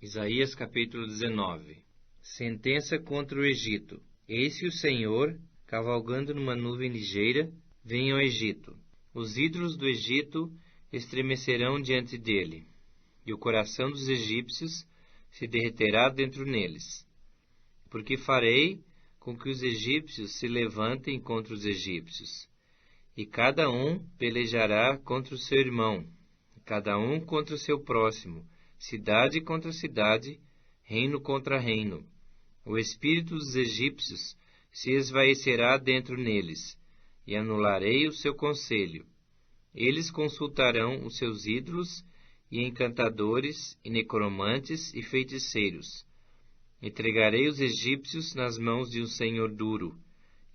Isaías capítulo 19. Sentença contra o Egito. Eis que o Senhor, cavalgando numa nuvem ligeira, vem ao Egito. Os ídolos do Egito estremecerão diante dele, e o coração dos egípcios se derreterá dentro neles. Porque farei com que os egípcios se levantem contra os egípcios, e cada um pelejará contra o seu irmão, cada um contra o seu próximo, cidade contra cidade, reino contra reino. O espírito dos egípcios se esvaecerá dentro neles, e anularei o seu conselho. Eles consultarão os seus ídolos, e encantadores, e necromantes, e feiticeiros. Entregarei os egípcios nas mãos de um senhor duro,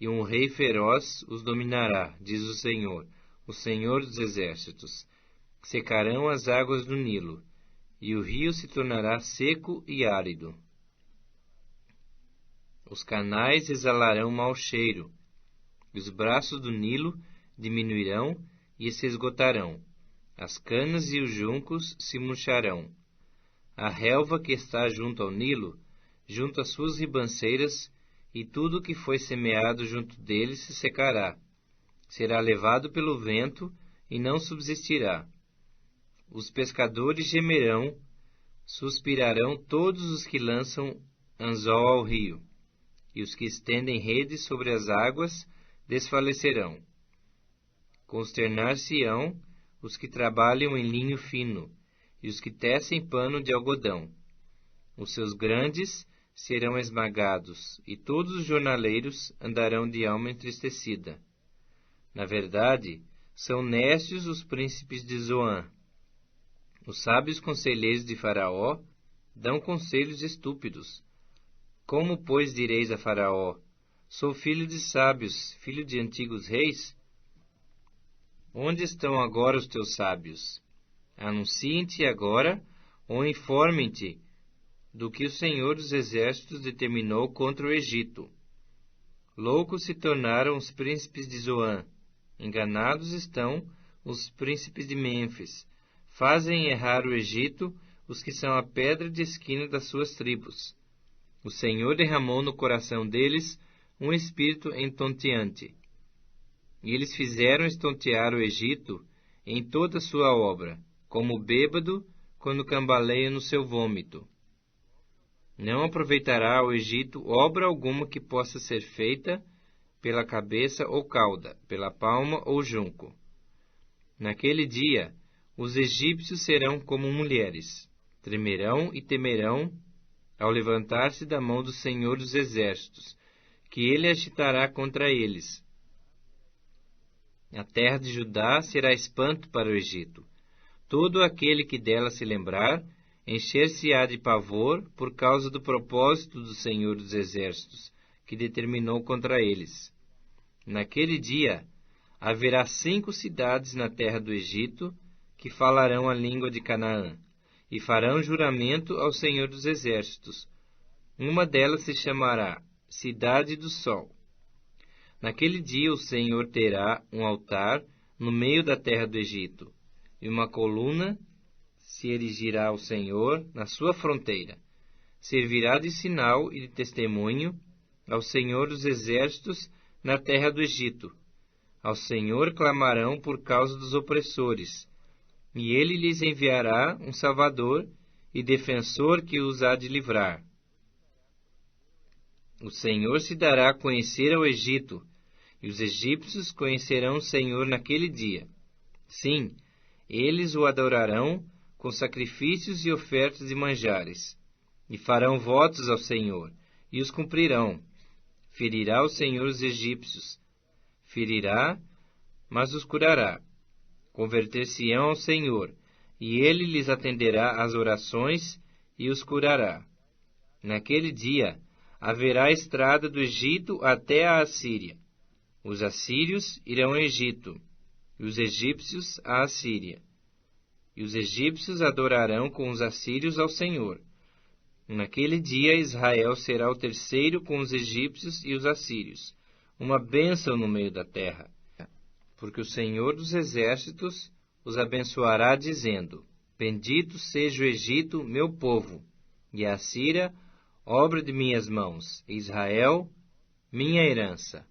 e um rei feroz os dominará, diz o Senhor dos exércitos. Secarão as águas do Nilo, e o rio se tornará seco e árido. Os canais exalarão mau cheiro, e os braços do Nilo diminuirão e se esgotarão. As canas e os juncos se murcharão. A relva que está junto ao Nilo, junto às suas ribanceiras, e tudo o que foi semeado junto dele se secará. Será levado pelo vento e não subsistirá. Os pescadores gemerão, suspirarão todos os que lançam anzol ao rio, e os que estendem redes sobre as águas desfalecerão. Consternar-se-ão os que trabalham em linho fino, e os que tecem pano de algodão. Os seus grandes serão esmagados, e todos os jornaleiros andarão de alma entristecida. Na verdade, são néscios os príncipes de Zoan. Os sábios conselheiros de Faraó dão conselhos estúpidos. Como, pois, direis a Faraó: sou filho de sábios, filho de antigos reis? Onde estão agora os teus sábios? Anunciem-te agora, ou informem-te do que o Senhor dos exércitos determinou contra o Egito. Loucos se tornaram os príncipes de Zoan. Enganados estão os príncipes de Mênfis. Fazem errar o Egito os que são a pedra de esquina das suas tribos. O Senhor derramou no coração deles um espírito estonteante. E eles fizeram estontear o Egito em toda a sua obra, como bêbado quando cambaleia no seu vômito. Não aproveitará ao Egito obra alguma que possa ser feita pela cabeça ou cauda, pela palma ou junco. Naquele dia, os egípcios serão como mulheres, tremerão e temerão ao levantar-se da mão do Senhor dos exércitos, que ele agitará contra eles. A terra de Judá será espanto para o Egito. Todo aquele que dela se lembrar, encher-se-á de pavor por causa do propósito do Senhor dos exércitos, que determinou contra eles. Naquele dia, haverá 5 cidades na terra do Egito, que falarão a língua de Canaã, e farão juramento ao Senhor dos exércitos. Uma delas se chamará Cidade do Sol. Naquele dia o Senhor terá um altar no meio da terra do Egito, e uma coluna se erigirá ao Senhor na sua fronteira. Servirá de sinal e de testemunho ao Senhor dos exércitos na terra do Egito. Ao Senhor clamarão por causa dos opressores, e ele lhes enviará um Salvador e defensor que os há de livrar. O Senhor se dará a conhecer ao Egito, e os egípcios conhecerão o Senhor naquele dia. Sim, eles o adorarão com sacrifícios e ofertas de manjares, e farão votos ao Senhor, e os cumprirão. Ferirá o Senhor os egípcios, ferirá, mas os curará. Converter-se-ão ao Senhor, e ele lhes atenderá às orações e os curará. Naquele dia haverá estrada do Egito até a Assíria. Os assírios irão ao Egito, e os egípcios à Assíria. E os egípcios adorarão com os assírios ao Senhor. Naquele dia Israel será o terceiro com os egípcios e os assírios, uma bênção no meio da terra. Porque o Senhor dos exércitos os abençoará, dizendo: Bendito seja o Egito, meu povo, e a Assíria, obra de minhas mãos, e Israel, minha herança.